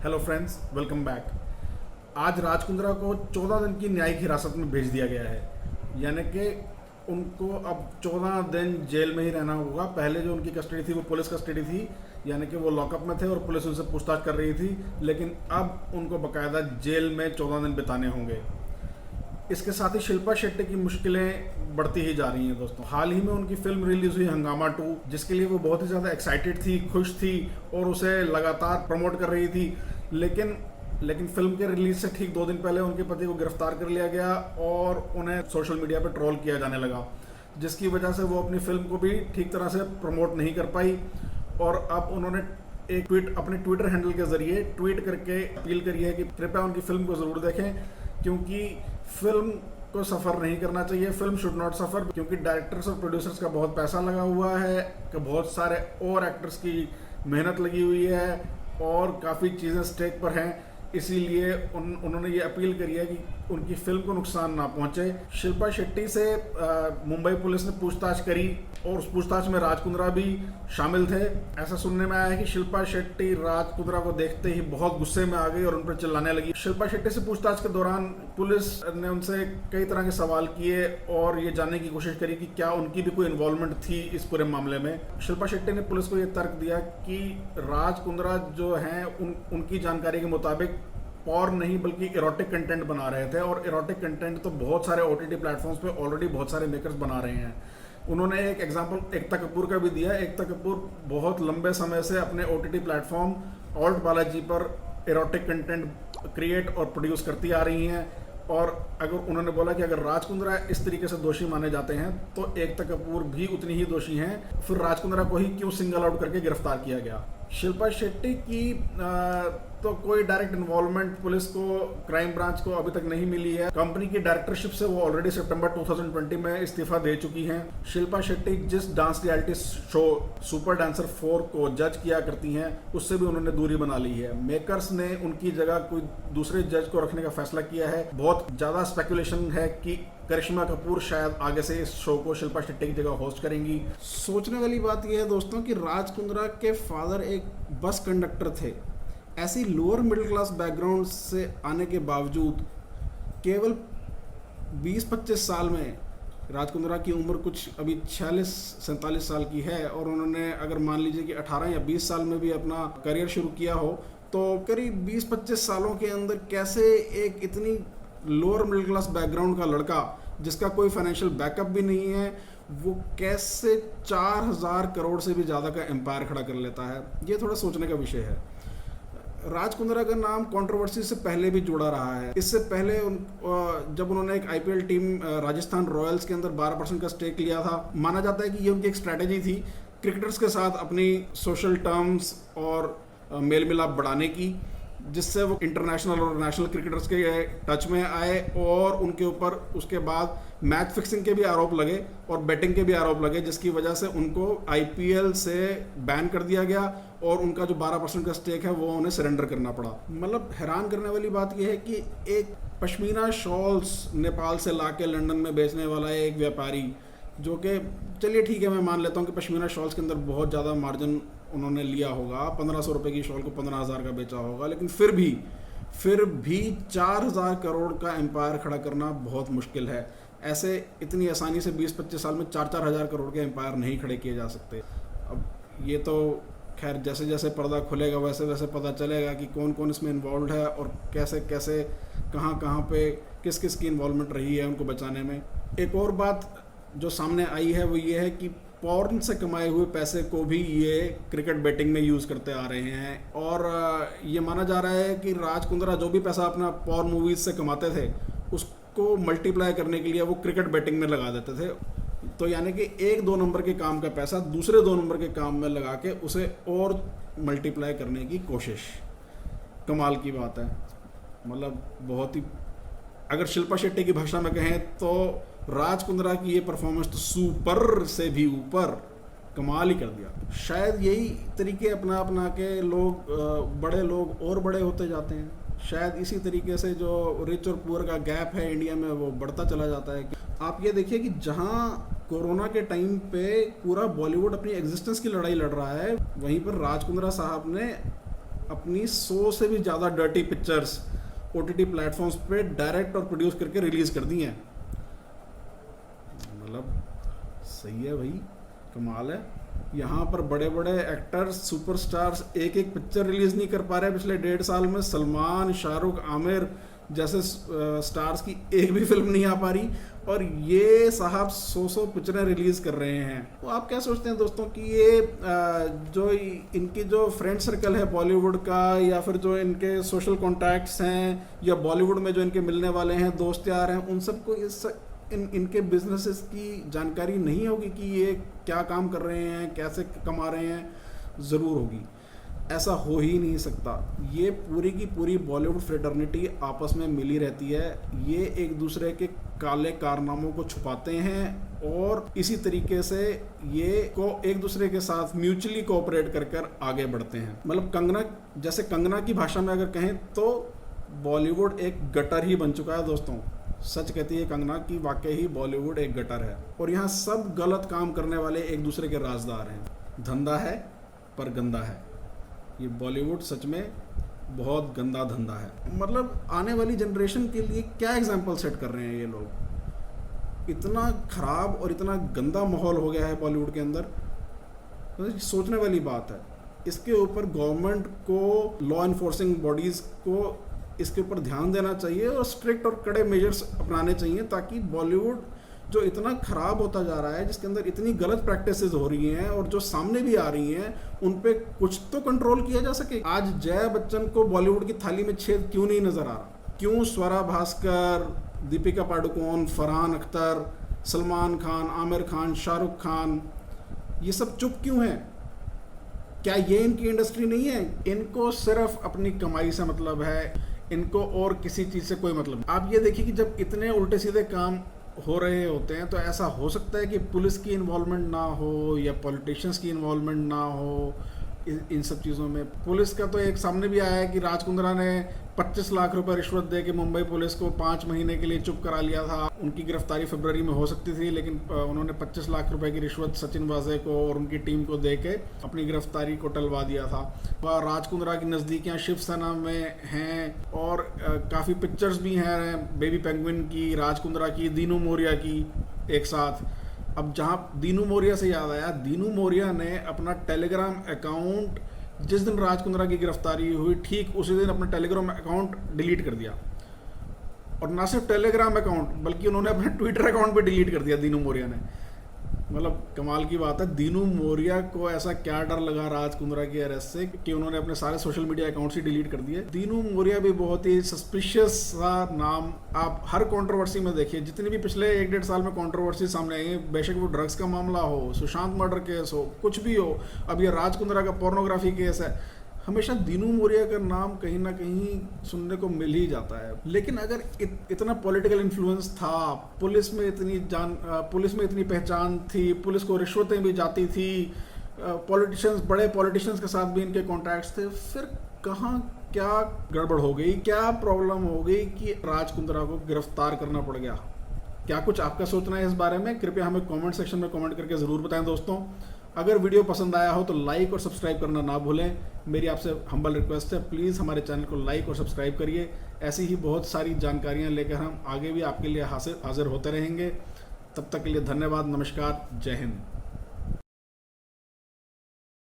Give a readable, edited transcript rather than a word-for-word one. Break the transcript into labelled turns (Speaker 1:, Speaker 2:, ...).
Speaker 1: Hello friends, welcome back. आज राज कुंद्रा को 14 दिन की न्यायिक हिरासत में भेज दिया गया है। यानी कि उनको अब 14 दिन जेल में ही रहना होगा। पहले जो उनकी कस्टडी थी वो पुलिस कस्टडी थी, यानी कि वो लॉकअप में थे और पुलिस उनसे पूछताछ कर रही थी। लेकिन अब उनको बाकायदा जेल में 14 दिन बिताने होंगे। इसके साथ ही शिल्पा शेट्टी की मुश्किलें बढ़ती ही जा रही हैं दोस्तों। हाल ही में उनकी फिल्म रिलीज हुई हंगामा 2, जिसके लिए वो बहुत ही ज़्यादा एक्साइटेड थी, खुश थी और उसे लगातार प्रमोट कर रही थी। लेकिन फिल्म के रिलीज से ठीक 2 दिन पहले उनके पति को गिरफ्तार कर लिया गया और उन्हें सोशल मीडिया पर ट्रोल किया जाने लगा, जिसकी वजह से वो अपनी फिल्म को भी ठीक तरह से प्रमोट नहीं कर पाई। और अब उन्होंने एक ट्वीट अपने ट्विटर हैंडल के जरिए ट्वीट करके अपील करी है कि कृपया उनकी फिल्म को ज़रूर देखें, क्योंकि फिल्म को सफ़र नहीं करना चाहिए। फिल्म शुड नॉट सफ़र, क्योंकि डायरेक्टर्स और प्रोड्यूसर्स का बहुत पैसा लगा हुआ है, कि बहुत सारे और एक्टर्स की मेहनत लगी हुई है और काफ़ी चीज़ें स्टेक पर हैं। इसीलिए उन्होंने ये अपील करी है कि उनकी फिल्म को नुकसान ना पहुंचे। शिल्पा शेट्टी से मुंबई पुलिस ने पूछताछ करी और उस पूछताछ में राज कुंद्रा भी शामिल थे। ऐसा सुनने में आया है कि शिल्पा शेट्टी राज कुंद्रा को देखते ही बहुत गुस्से में आ गई और उन पर चिल्लाने लगी। शिल्पा शेट्टी से पूछताछ के दौरान पुलिस ने उनसे कई तरह के सवाल किए और ये जानने की कोशिश करी कि क्या उनकी भी कोई इन्वॉल्वमेंट थी इस पूरे मामले में। शिल्पा शेट्टी ने पुलिस को ये तर्क दिया कि राज कुंद्रा जो हैं उनकी जानकारी के मुताबिक और नहीं बल्कि इरोटिक कंटेंट बना रहे थे, और इरोटिक कंटेंट तो बहुत सारे OTT प्लेटफॉर्म्स पे ऑलरेडी बहुत सारे मेकर्स बना रहे हैं। उन्होंने एक एग्जांपल एकता कपूर का भी दिया। एकता कपूर बहुत लंबे समय से अपने OTT प्लेटफॉर्म ऑल्ट बालाजी पर इरोटिक कंटेंट क्रिएट और प्रोड्यूस करती आ रही हैं। और अगर उन्होंने बोला कि अगर राज कुंद्रा इस तरीके से दोषी माने जाते हैं तो एकता कपूर भी उतनी ही दोषी हैं, फिर राज कुंद्रा को ही क्यों सिंगल आउट करके गिरफ्तार किया गया। शिल्पा शेट्टी की तो कोई डायरेक्ट इन्वॉल्वमेंट पुलिस को, क्राइम ब्रांच को अभी तक नहीं मिली है। कंपनी की डायरेक्टरशिप से वो ऑलरेडी सितंबर 2020 में इस्तीफा दे चुकी हैं। शिल्पा शेट्टी जिस dance reality show super dancer 4 को जज किया करती हैं, उससे भी उन्होंने दूरी बना ली है। मेकर्स ने उनकी जगह कोई दूसरे जज को रखने का फैसला किया है। बहुत ज़्यादा स्पेकुलेशन है कि करिश्मा कपूर शायद आगे से इस शो को शिल्पा शेट्टी की जगह होस्ट करेंगी। सोचने वाली बात यह है दोस्तों कि राज कुंद्रा के फादर एक बस कंडक्टर थे। ऐसी लोअर मिडिल क्लास बैकग्राउंड से आने के बावजूद केवल 20-25 साल में राज कुंद्रा की उम्र कुछ अभी 46-47 साल की है, और उन्होंने अगर मान लीजिए कि 18 या 20 साल में भी अपना करियर शुरू किया हो, तो करीब 20-25 सालों के अंदर कैसे एक इतनी लोअर मिडिल क्लास बैकग्राउंड का लड़का जिसका कोई फाइनेंशियल बैकअप भी नहीं है, वो कैसे 4000 करोड़ से भी ज़्यादा का एम्पायर खड़ा कर लेता है। ये थोड़ा सोचने का विषय है। राज कुंद्रा का नाम कंट्रोवर्सी से पहले भी जुड़ा रहा है। इससे पहले जब उन्होंने एक IPL टीम राजस्थान रॉयल्स के अंदर 12% का स्टेक लिया था, माना जाता है कि ये उनकी एक स्ट्रैटेजी थी क्रिकेटर्स के साथ अपनी सोशल टर्म्स और मेल मिलाप बढ़ाने की, जिससे वो इंटरनेशनल और नेशनल क्रिकेटर्स के टच में आए और उनके ऊपर उसके बाद मैच फिक्सिंग के भी आरोप लगे और बैटिंग के भी आरोप लगे, जिसकी वजह से उनको IPL से बैन कर दिया गया और उनका जो 12% का स्टेक है वो उन्हें सरेंडर करना पड़ा। मतलब हैरान करने वाली बात यह है कि एक पश्मीना शॉल्स नेपाल से ला के लंदन में बेचने वाला है एक व्यापारी, जो कि चलिए ठीक है, मैं मान लेता हूँ कि पश्मीना शॉल्स के अंदर बहुत ज़्यादा मार्जिन उन्होंने लिया होगा, 1500 रुपये की शॉल को 15,000 का बेचा होगा, लेकिन फिर भी 4000 करोड़ का एम्पायर खड़ा करना बहुत मुश्किल है। ऐसे इतनी आसानी से 20-25 साल में 4-4 हज़ार करोड़ के एम्पायर नहीं खड़े किए जा सकते। अब ये तो खैर जैसे जैसे पर्दा खुलेगा वैसे वैसे पता चलेगा कि कौन कौन इसमें इन्वॉल्व है और कैसे कैसे कहाँ पे किस किस की इन्वॉल्वमेंट रही है उनको बचाने में। एक और बात जो सामने आई है वो ये है कि पॉर्न से कमाए हुए पैसे को भी ये क्रिकेट बैटिंग में यूज़ करते आ रहे हैं, और ये माना जा रहा है कि राज कुंद्रा जो भी पैसा अपना पॉर्न मूवीज़ से कमाते थे उसको मल्टीप्लाई करने के लिए वो क्रिकेट बैटिंग में लगा देते थे। तो यानी कि 1-2 नंबर के काम का पैसा दूसरे 2 नंबर के काम में लगा के उसे और मल्टीप्लाई करने की कोशिश। कमाल की बात है। मतलब बहुत ही, अगर शिल्पा शेट्टी की भाषा में कहें तो राज कुंद्रा की ये परफॉर्मेंस तो सुपर से भी ऊपर, कमाल ही कर दिया। शायद यही तरीके अपना के लोग, बड़े लोग और बड़े होते जाते हैं। शायद इसी तरीके से जो रिच और पुअर का गैप है इंडिया में वो बढ़ता चला जाता है। आप ये देखिए कि जहाँ कोरोना के टाइम पे पूरा बॉलीवुड अपनी एग्जिस्टेंस की लड़ाई लड़ रहा है, वहीं पर राज कुंद्रा साहब ने अपनी 100 से भी ज़्यादा डर्टी पिक्चर्स OTT प्लेटफॉर्म्स पे डायरेक्ट और प्रोड्यूस करके रिलीज़ कर दी हैं। मतलब सही है भाई, कमाल है। यहाँ पर बड़े बड़े एक्टर्स, सुपरस्टार्स एक एक पिक्चर रिलीज़ नहीं कर पा रहे पिछले 1.5 साल में। सलमान, शाहरुख, आमिर जैसे स्टार्स की एक भी फिल्म नहीं आ पा रही, और ये साहब 100 पिक्चरें रिलीज़ कर रहे हैं। तो आप क्या सोचते हैं दोस्तों कि ये जो इनकी जो फ्रेंड सर्कल है बॉलीवुड का, या फिर जो इनके सोशल कॉन्टैक्ट्स हैं, या बॉलीवुड में जो इनके मिलने वाले हैं, दोस्त यार हैं, उन सबको इनके बिजनेसेस की जानकारी नहीं होगी कि ये क्या काम कर रहे हैं, कैसे कमा रहे हैं? ज़रूर होगी। ऐसा हो ही नहीं सकता। ये पूरी की पूरी बॉलीवुड फ्रेटर्निटी आपस में मिली रहती है। ये एक दूसरे के काले कारनामों को छुपाते हैं, और इसी तरीके से ये को एक दूसरे के साथ म्यूचुअली कोऑपरेट कर कर आगे बढ़ते हैं। मतलब कंगना, जैसे कंगना की भाषा में अगर कहें तो बॉलीवुड एक गटर ही बन चुका है दोस्तों। सच कहती है कंगना कि वाकई ही बॉलीवुड एक गटर है, और यहाँ सब गलत काम करने वाले एक दूसरे के राजदार हैं। धंधा है पर गंदा है। ये बॉलीवुड सच में बहुत गंदा धंधा है। मतलब आने वाली जनरेशन के लिए क्या एग्जाम्पल सेट कर रहे हैं ये लोग? इतना खराब और इतना गंदा माहौल हो गया है बॉलीवुड के अंदर, तो सोचने वाली बात है। इसके ऊपर गवर्नमेंट को, लॉ इन्फोर्सिंग बॉडीज़ को इसके ऊपर ध्यान देना चाहिए, और स्ट्रिक्ट और कड़े मेजर्स अपनाने चाहिए, ताकि बॉलीवुड जो इतना ख़राब होता जा रहा है, जिसके अंदर इतनी गलत प्रैक्टिसेस हो रही हैं और जो सामने भी आ रही हैं, उन पे कुछ तो कंट्रोल किया जा सके। आज जया बच्चन को बॉलीवुड की थाली में छेद क्यों नहीं नज़र आ रहा? क्यों स्वरा भास्कर, दीपिका पादुकोण, फरहान अख्तर, सलमान खान, आमिर खान, शाहरुख खान, ये सब चुप क्यों हैं? क्या ये इनकी इंडस्ट्री नहीं है? इनको सिर्फ अपनी कमाई से मतलब है, इनको और किसी चीज़ से कोई मतलब नहीं। आप ये देखिए कि जब इतने उल्टे सीधे काम हो रहे होते हैं, तो ऐसा हो सकता है कि पुलिस की इन्वॉल्वमेंट ना हो, या पॉलिटिशियंस की इन्वॉल्वमेंट ना हो इन सब चीज़ों में। पुलिस का तो एक सामने भी आया है कि राज कुंद्रा ने 25 लाख रुपए रिश्वत दे के मुंबई पुलिस को 5 महीने के लिए चुप करा लिया था। उनकी गिरफ्तारी फरवरी में हो सकती थी, लेकिन उन्होंने 25 लाख रुपए की रिश्वत सचिन वाजे को और उनकी टीम को दे के अपनी गिरफ्तारी को टलवा दिया था। वह राज कुंद्रा की नज़दीकियाँ शिवसेना में हैं, और काफ़ी पिक्चर्स भी हैं बेबी पेंगुइन की, राज कुंद्रा की, दीनू मौर्या की एक साथ। अब जहाँ दीनू मौर्या से याद आया, दीनू मौर्या ने अपना टेलीग्राम अकाउंट, जिस दिन राज कुंद्रा की गिरफ्तारी हुई ठीक उसी दिन अपना टेलीग्राम अकाउंट डिलीट कर दिया। और ना सिर्फ टेलीग्राम अकाउंट, बल्कि उन्होंने अपना ट्विटर अकाउंट भी डिलीट कर दिया दीनू मौर्या ने। मतलब कमाल की बात है। दीनू मौर्या को ऐसा क्या डर लगा राज कुंद्रा की अरेस्ट से कि उन्होंने अपने सारे सोशल मीडिया अकाउंट्स ही डिलीट कर दिए। दीनू मौर्या भी बहुत ही सस्पिशियस सा नाम। आप हर कंट्रोवर्सी में देखिए, जितनी भी पिछले 1-1.5 साल में कंट्रोवर्सी सामने आई है, बेशक वो ड्रग्स का मामला हो, सुशांत मर्डर केस हो, कुछ भी हो, अब ये राज कुंद्रा का पोर्नोग्राफी केस है, हमेशा दीनू मौर्या का नाम कहीं ना कहीं सुनने को मिल ही जाता है। लेकिन अगर इतना पॉलिटिकल इन्फ्लुएंस था, पुलिस में इतनी पहचान थी, पुलिस को रिश्वतें भी जाती थी, पॉलिटिशियंस, बड़े पॉलिटिशियंस के साथ भी इनके कॉन्टैक्ट्स थे, फिर कहाँ क्या गड़बड़ हो गई, क्या प्रॉब्लम हो गई कि राज कुंद्रा को गिरफ्तार करना पड़ गया? क्या कुछ आपका सोचना है इस बारे में? कृपया हमें कमेंट सेक्शन में कमेंट करके ज़रूर बताएं दोस्तों। अगर वीडियो पसंद आया हो तो लाइक और सब्सक्राइब करना ना भूलें। मेरी आपसे हम्बल रिक्वेस्ट है, प्लीज़ हमारे चैनल को लाइक और सब्सक्राइब करिए। ऐसी ही बहुत सारी जानकारियां लेकर हम आगे भी आपके लिए हाजिर होते रहेंगे। तब तक के लिए धन्यवाद, नमस्कार, जय हिंद।